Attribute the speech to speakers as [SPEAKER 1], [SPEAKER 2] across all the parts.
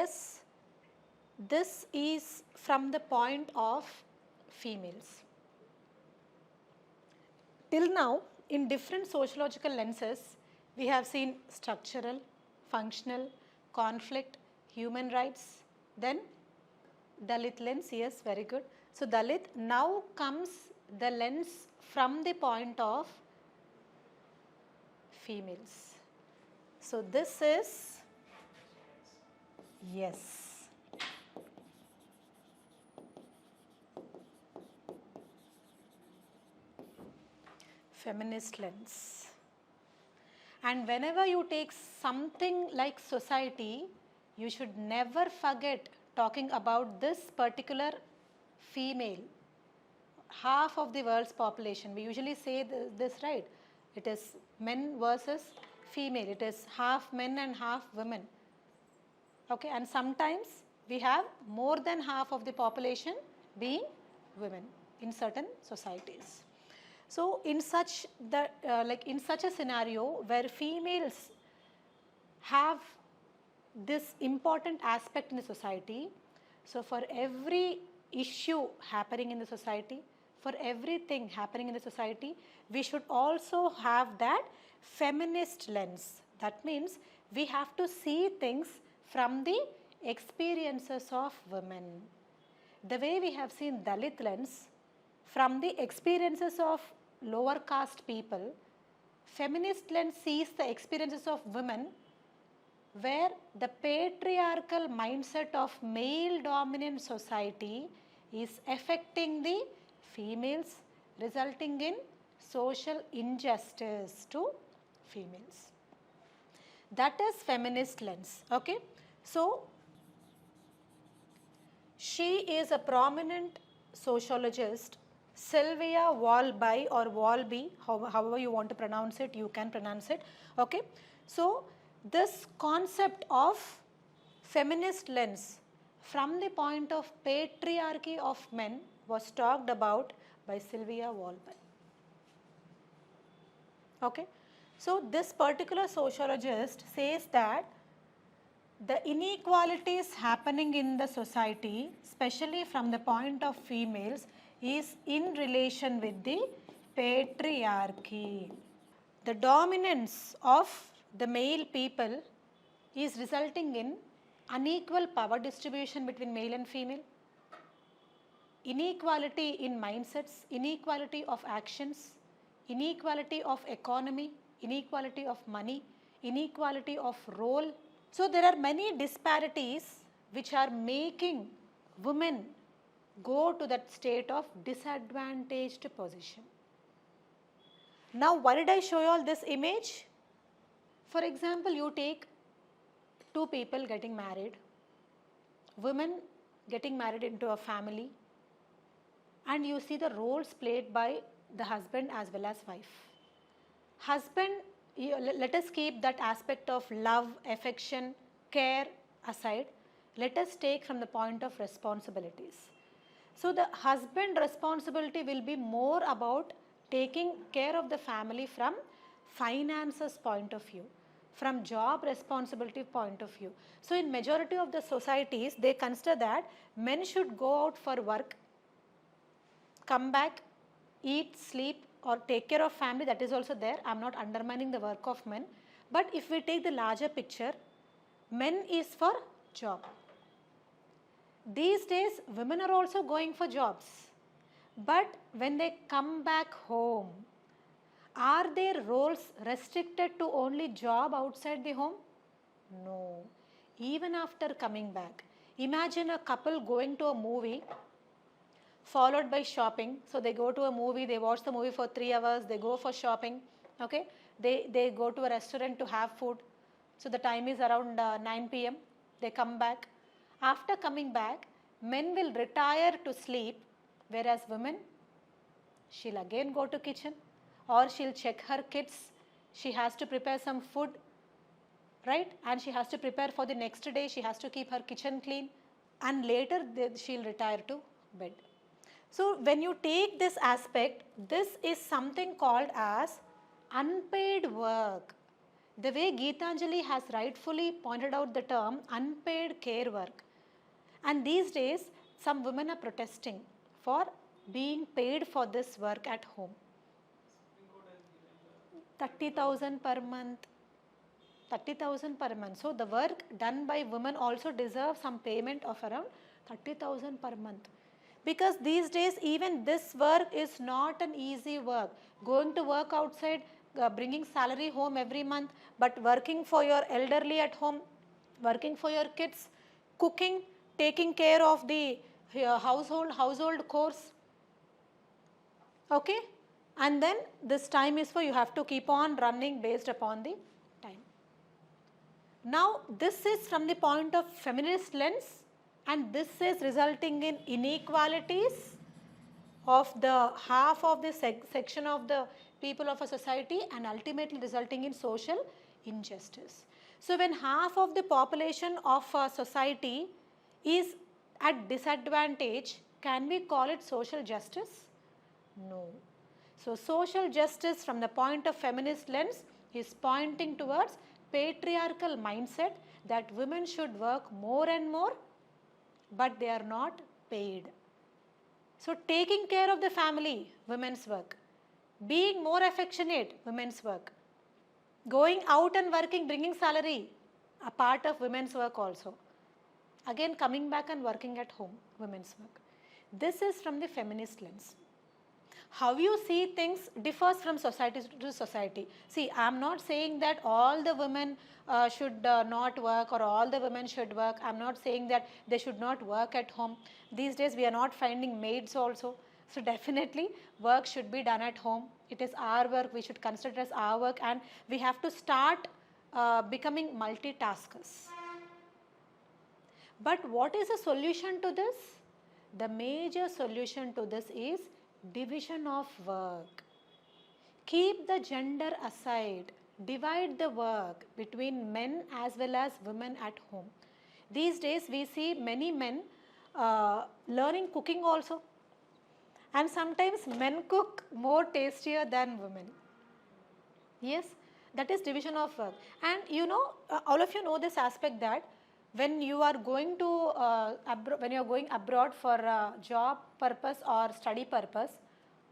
[SPEAKER 1] yes, this is from the point of females. Till now, in different sociological lenses, we have seen structural, functional, conflict, human rights, then Dalit lens, yes, very good. So, Dalit, now comes the lens from the point of females. So, this is, yes, feminist lens. And whenever you take something like society, you should never forget talking about this particular female, half of the world's population. We usually say this, right? It is men versus female. It is half men and half women. Okay, and sometimes we have more than half of the population being women in certain societies. So, in such in such a scenario where females have this important aspect in the society, so for every issue happening in the society, for everything happening in the society, we should also have that feminist lens. That means we have to see things from the experiences of women. The way we have seen Dalit lens from the experiences of lower caste people, feminist lens sees the experiences of women where the patriarchal mindset of male dominant society is affecting the females, resulting in social injustice to females. That is feminist lens. Okay. So, she is a prominent sociologist, Sylvia Walby or Walby, however you want to pronounce it, you can pronounce it. Okay. So, this concept of feminist lens from the point of patriarchy of men was talked about by Sylvia Walby. Okay. So, this particular sociologist says that the inequalities happening in the society, especially from the point of females, is in relation with the patriarchy. The dominance of the male people is resulting in unequal power distribution between male and female, inequality in mindsets, inequality of actions, inequality of economy, inequality of money, inequality of role. So, there are many disparities which are making women go to that state of disadvantaged position. Now, why did I show you all this image? For example, you take two people getting married, women getting married into a family, and you see the roles played by the husband as well as wife. Husband, let us keep that aspect of love, affection, care aside. Let us take from the point of responsibilities. So, the husband responsibility will be more about taking care of the family from finances point of view, from job responsibility point of view. So, in majority of the societies, they consider that men should go out for work, come back, eat, sleep or take care of family. That is also there. I am not undermining the work of men. But if we take the larger picture, men is for job. These days, women are also going for jobs. But when they come back home, are their roles restricted to only job outside the home? No. Even after coming back, imagine a couple going to a movie followed by shopping. So, they go to a movie, they watch the movie for 3 hours, they go for shopping, okay. They go to a restaurant to have food. So, the time is around 9 p.m. They come back. After coming back, men will retire to sleep, whereas women, she'll again go to kitchen or she'll check her kids. She has to prepare some food, right? And she has to prepare for the next day. She has to keep her kitchen clean and later she'll retire to bed. So, when you take this aspect, this is something called as unpaid work. The way Geetanjali has rightfully pointed out the term unpaid care work. And these days, some women are protesting for being paid for this work at home. 30,000 per month. 30,000 per month. So the work done by women also deserves some payment of around 30,000 per month. Because these days even this work is not an easy work. Going to work outside, bringing salary home every month, but working for your elderly at home, working for your kids, cooking, taking care of the household chores. Okay? And then this time is for you have to keep on running based upon the time. Now this is from the point of feminist lens, and this is resulting in inequalities of the half of the section of the people of a society, and ultimately resulting in social injustice. So when half of the population of a society is at disadvantage, can we call it social justice? No. So social justice from the point of feminist lens is pointing towards patriarchal mindset that women should work more and more, but they are not paid. So taking care of the family, women's work. Being more affectionate, women's work. Going out and working, bringing salary, a part of women's work also. Again coming back and working at home, women's work. This is from the feminist lens. How you see things differs from society to society. See, I am not saying that all the women should not work or all the women should work. I am not saying that they should not work at home. These days we are not finding maids also. So definitely work should be done at home. It is our work, we should consider it as our work, and we have to start becoming multitaskers. But what is the solution to this? The major solution to this is division of work. Keep the gender aside. Divide the work between men as well as women at home. These days we see many men learning cooking also. And sometimes men cook more tastier than women. Yes, that is division of work. And you know, all of you know this aspect that when you are going to when you are going abroad for job purpose or study purpose,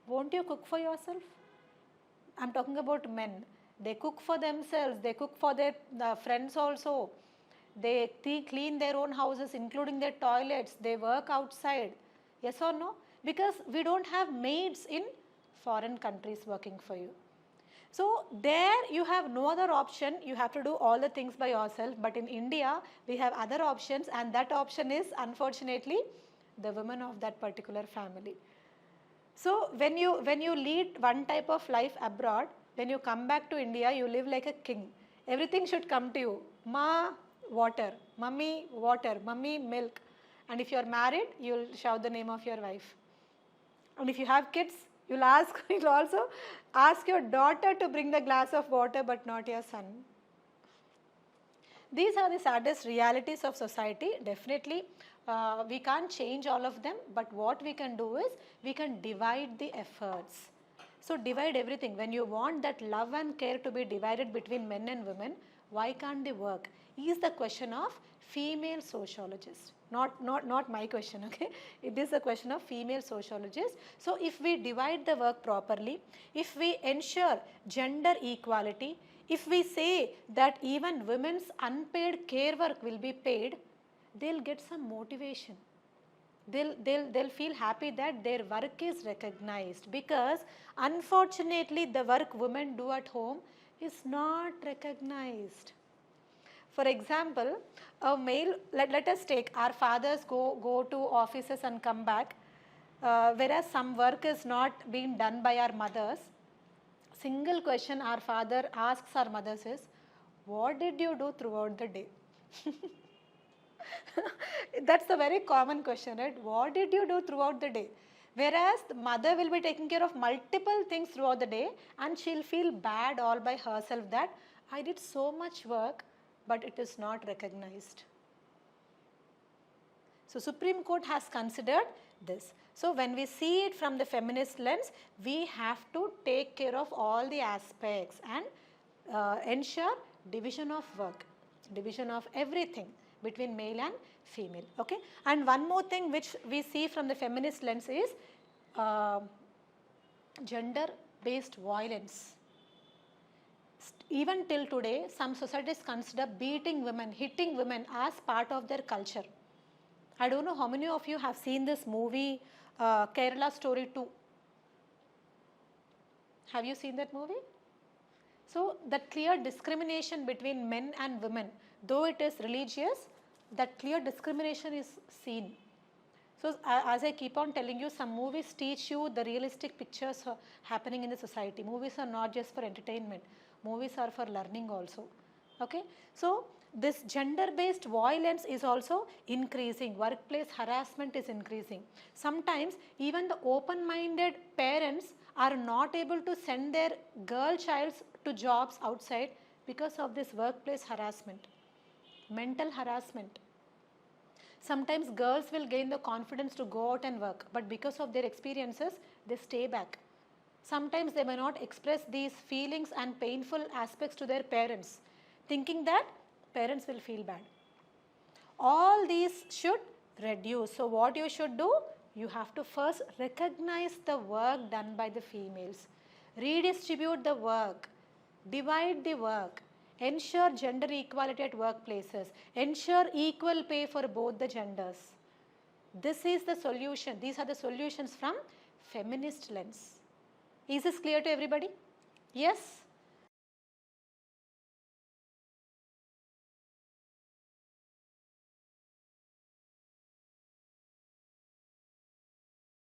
[SPEAKER 1] won't you cook for yourself? I am talking about men. They cook for themselves. They cook for their friends also. They clean their own houses, including their toilets. They work outside. Yes or no? Because we don't have maids in foreign countries working for you. So there you have no other option. You have to do all the things by yourself. But in India, we have other options, and that option is unfortunately the women of that particular family. So when you lead one type of life abroad, when you come back to India, you live like a king. Everything should come to you. Ma, water. Mummy, water. Mummy, milk. And if you are married, you will shout the name of your wife. And if you have kids, you'll also ask your daughter to bring the glass of water, but not your son. These are the saddest realities of society. Definitely, we can't change all of them, but what we can do is, we can divide the efforts. So divide everything. When you want that love and care to be divided between men and women, why can't they work? Is the question of female sociologists. Not my question, okay? It is a question of female sociologists. So if we divide the work properly, if we ensure gender equality, if we say that even women's unpaid care work will be paid, they'll get some motivation. They'll feel happy that their work is recognized, because unfortunately the work women do at home is not recognized. For example, a male, let us take our fathers go to offices and come back, whereas some work is not being done by our mothers. Single question our father asks our mothers is, what did you do throughout the day? That's a very common question, right? What did you do throughout the day? Whereas the mother will be taking care of multiple things throughout the day, and she'll feel bad all by herself that I did so much work, but it is not recognized. So Supreme Court has considered this. So when we see it from the feminist lens, we have to take care of all the aspects and ensure division of work, division of everything between male and female. Okay, and one more thing which we see from the feminist lens is gender based violence. Even till today, some societies consider beating women, hitting women as part of their culture. I don't know how many of you have seen this movie Kerala Story 2. Have you seen that movie? So that clear discrimination between men and women, though it is religious, that clear discrimination is seen. So as I keep on telling you, some movies teach you the realistic pictures happening in the society. Movies are not just for entertainment. Movies are for learning also. Okay. So this gender based violence is also increasing. Workplace harassment is increasing. Sometimes even the open minded parents are not able to send their girl child to jobs outside because of this workplace harassment, mental harassment. Sometimes girls will gain the confidence to go out and work, but because of their experiences, they stay back. Sometimes they may not express these feelings and painful aspects to their parents, thinking that parents will feel bad. All these should reduce. So what you should do? You have to first recognize the work done by the females, redistribute the work, divide the work, ensure gender equality at workplaces, ensure equal pay for both the genders. This is the solution. These are the solutions from feminist lens. Is this clear to everybody? Yes?